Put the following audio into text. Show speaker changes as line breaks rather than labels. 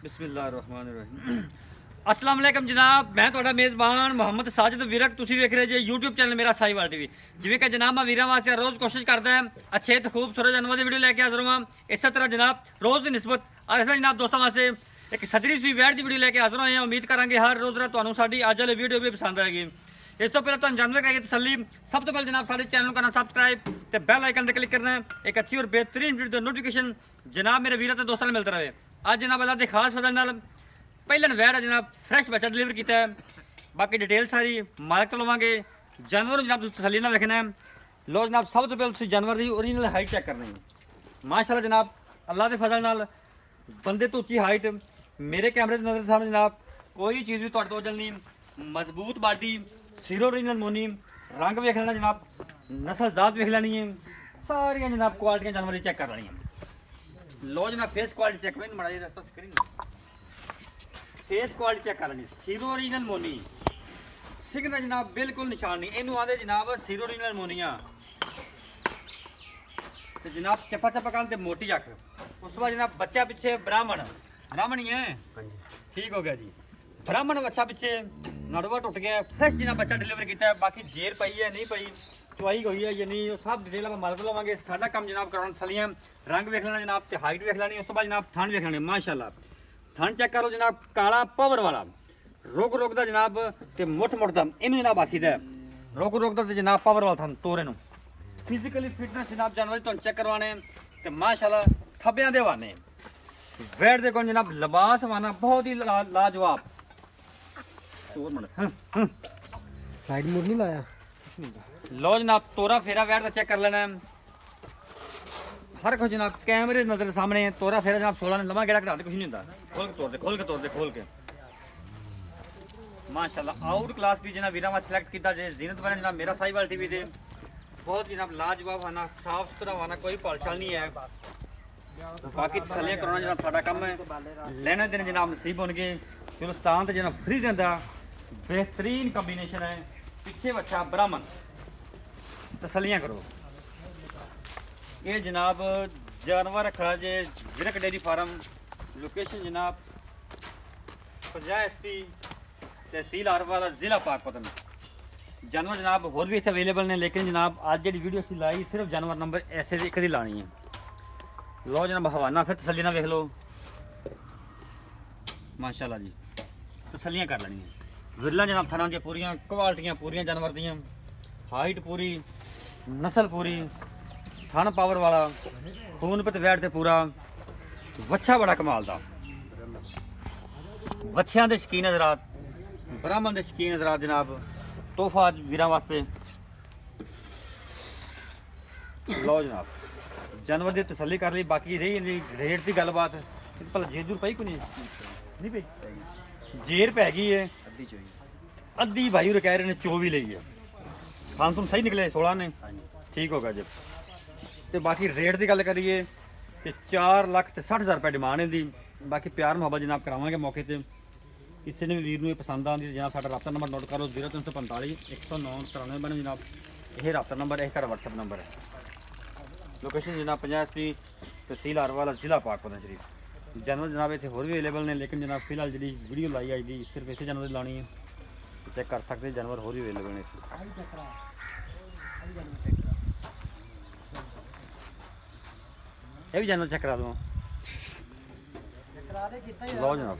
ਬਿਸਮਿਲ੍ਲਾਹਿਰਰਹਿਮਾਨਿਰਰਹੀਮ। अस्सलाम वालेकुम जनाब, मैं ਤੁਹਾਡਾ ਮੇਜ਼ਬਾਨ ਮੁਹੰਮਦ ਸਾਜਿਦ ਵਿਰਕ। ਤੁਸੀਂ ਵੇਖ ਰਹੇ ਜੇ YouTube ਚੈਨਲ ਮੇਰਾ ਸਾਈਵਾਲ ਟੀਵੀ। ਜਿਵੇਂ ਕਿ ਜਨਾਬ ਮੈਂ ਵੀਰਾਂ ਵਾਸਤੇ ਰੋਜ਼ ਕੋਸ਼ਿਸ਼ ਕਰਦਾ ਹਾਂ ਅੱਛੇ ਤੇ ਖੂਬਸੂਰਤ ਜਾਨਵਰ ਦੀ ਵੀਡੀਓ ਲੈ ਕੇ ਹਾਜ਼ਰ ਹਾਂ। ਇਸੇ ਤਰ੍ਹਾਂ ਜਨਾਬ ਰੋਜ਼ ਦੀ ਨਿਸਬਤ ਅੱਜ ਮੈਂ ਜਨਾਬ ਦੋਸਤਾਂ ਵਾਸਤੇ ਇੱਕ ਸਦਰੀ ਸੂਈ ਵੈੜ ਦੀ ਵੀਡੀਓ ਲੈ ਕੇ ਹਾਜ਼ਰ ਹੋਏ ਹਾਂ। ਉਮੀਦ ਕਰਾਂਗੇ ਹਰ ਰੋਜ਼ ਦਾ ਤੁਹਾਨੂੰ ਸਾਡੀ ਅੱਜ ਵਾਲੀ ਵੀਡੀਓ ਵੀ ਪਸੰਦ ਆਏਗੀ। ਇਸ ਤੋਂ ਪਹਿਲਾਂ ਤੁਹਾਨੂੰ ਜਾਨਵਰ ਕਰਾਂਗੇ ਤਸੱਲੀ। ਸਭ ਤੋਂ ਪਹਿਲਾਂ ਜਨਾਬ ਸਾਡੇ ਚੈਨਲ ਨੂੰ ਕਰਨਾ ਸਬਸਕ੍ਰਾइब ਤੇ ਬੈਲ ਆਈਕਨ ਤੇ ਕਲਿੱਕ ਕਰਨਾ। ਇੱਕ ਅੱਛੀ ਔਰ बेहतरीन ਵੀਡੀਓ ਦੀ ਨੋਟੀਫਿਕੇਸ਼ਨ ਜਨਾਬ ਮੇਰੇ ਵੀਰਾਂ ਤੇ ਦੋਸਤਾਂ ਨੂੰ ਮਿਲਦਾ ਰਹੇ। ਅੱਜ ਜਨਾਬ ਅੱਲਾ ਦੇ ਖਾਸ ਫਜ਼ਲ ਨਾਲ ਪਹਿਲਾਂ ਵੈੜ ਜਨਾਬ ਫਰੈਸ਼ ਬੱਚਾ ਡਿਲੀਵਰ ਕੀਤਾ ਹੈ। ਬਾਕੀ ਡਿਟੇਲ ਸਾਰੀ ਮਾਲਕ ਤੋਂ ਲਵਾਂਗੇ। ਜਾਨਵਰ ਨੂੰ ਜਨਾਬ ਤੁਸੀਂ ਤਸੱਲੀ ਨਾਲ ਵੇਖਣਾ ਹੈ। ਲੋ ਜਨਾਬ ਸਭ ਤੋਂ ਪਹਿਲਾਂ ਤੁਸੀਂ ਜਾਨਵਰ ਦੀ ਓਰੀਜਨਲ ਹਾਈਟ ਚੈੱਕ ਕਰਨੀ ਹੈ। ਮਾਸ਼ਾਅੱਲਾ ਜਨਾਬ ਅੱਲਾ ਦੇ ਫਜ਼ਲ ਨਾਲ ਬੰਦੇ ਤੋਂ ਉੱਚੀ ਹਾਈਟ ਮੇਰੇ ਕੈਮਰੇ ਦੇ ਨਜ਼ਰ ਸਾਹਮਣੇ ਜਨਾਬ ਕੋਈ ਚੀਜ਼ ਵੀ ਤੁਹਾਡੇ ਤੋਂ ਉਜਲ ਨਹੀਂ। ਮਜ਼ਬੂਤ ਬਾਡੀ, ਸਿਰੋ ਓਰੀਜਨਲ ਮੋਨੀ, ਰੰਗ ਵੇਖ ਲੈਣਾ ਜਨਾਬ, ਨਸਲ ਜ਼ਾਤ ਵੇਖ ਲੈਣੀ ਹੈ। ਸਾਰੀਆਂ ਜਨਾਬ ਕੁਆਲਿਟੀਆਂ ਜਾਨਵਰ ਦੀ ਚੈੱਕ ਕਰ ਲੈਣੀਆਂ। ਲੋ ਜਨਾਬ ਫੇਸ ਕੁਆਲਿਟੀ ਚੈੱਕ ਕਰਨੀ ਮਾੜਾ ਜਿਹਾ ਸਕਰੀਨ फेस क्वालिटी चेक कर लेनी। सीरो ओरिजिनल मोनी सिंह का जनाब बिल्कुल निशान नहीं। इनू आते जनाब सीरो ओरिजिनल मोनिया तो जनाब चप्पा चप्पा कान ते मोटी अख। उस बाद जनाब बच्चा पिछे ब्राह्मण ही है। ठीक हो गया जी। ब्राह्मण बच्चा पिछे नड़वा टुट गया। फ्रेश जनाब बच्चा डिलीवर किया है। बाकी जेर पई है नहीं पई, चुवाई हुई है या नहीं, सब डिटेल आप मालक लवांगे। साडा काम जनाब कराना थलियां रंग वेख लेना जनाब ते हाइट वेख लेनी। उस तो बाद जनाब थन वेख लेने। माशाअल्लाह थन चेक करो जनाब काला पावर वाला रुक रुकदा जनाब ते मुठ मुठ दा इनू जनाब आखीदा रुक रुकदा ते जनाब पावर वाला थन तोरे नु। फिजिकली फिटनेस जनाब जानवर तुहानू चेक करवाने ते माशाअल्लाह थब्बियां दे वाने वैट दे कोल जनाब लिबास वाना बहुत ही लाजवाब। और मिनट
साइड मोड नहीं लाया।
लो जनाब तोरा फेरा वैट दा चेक कर लेना है। हर कुछ जनाब कैमरे नजर सामने तोरा फेरा जनाब 16 ने लवा गेड़ा कटा कुछ नहीं होता। खोल के माशाल्लाह आउट क्लास भी जनाब वीरा सिलेक्ट किया जे जीनत बने जनाब मेरा साहिवाल टीवी दे बहुत जनाब लाजवाब आना साफ सुथरा आना कोई पालशाल नहीं है। बाकी तसलियां कराना जनाब साडा काम है। लेने देने जनाब नसीब होंगे। चुलस्तान ते जनाब फ्री देंदा बेहतरीन कॉम्बिनेशन है। पीछे बच्चा ब्राह्मण तसलियां करो। ये जनाब जानवर खड़ा जे विरक डेयरी फार्म लोकेशन जनाब 50 SP तहसील आरवाला जिला पाकपतन। जानवर जनाब होर भी इतने अवेलेबल ने लेकिन जनाब आज जी वीडियो असी लाई सिर्फ जानवर नंबर ऐसे एक दी लानी है। लो जनाब हवाना फिर तसलियां वेख लो। माशाल्लाह जी तसलियां कर लेनी है। विरला जनाब थाना दी पूरियां क्वालिटियां पूरियां जानवर दियां हाइट पूरी नस्ल पूरी थन पावर वाला खून पत वैट ते पूरा वच्छा बड़ा कमाल दा। वच्छियां दे शकीन हज़रात ब्राह्मण दे शकीन हज़रात जनाब तोहफा वीरां वास्ते। लो जनाब जानवर की तसल्ली कर ली। बाकी रही इहदी रेट की गलबात भला जेर जूर पई को नहीं पई जेर पै गई है अद्धी भाई कह रहे ने 24 ली है। खान तुम सही निकले 16 ने ठीक हो गया जी। तो बाकी रेट की गल करिए तो 4,60,000 रुपये डिमांड है दी। बाकी प्यार मुहब्बत जनाब करावांगे मौके पर। किसी ने भी वीर नूं पसंद आती जनाब साडा रब्ता नंबर नोट करो 0345 109 93 बने जनाब यह रब्ता नंबर है। साडा WhatsApp नंबर है। लोकेशन जनाब 50 SP तहसील आरवाला जिला पाकपतन शरीफ। जानवर जनाब इतने होर भी अवेलेबल ने लेकिन जनाब फिलहाल जी वीडियो लाई अज की सिर्फ इसे जानवर की लानी है। चेक कर सकते जानवर होर भी अवेलेबल ने। ये भी जानवर चेक करा दो। लो जनाब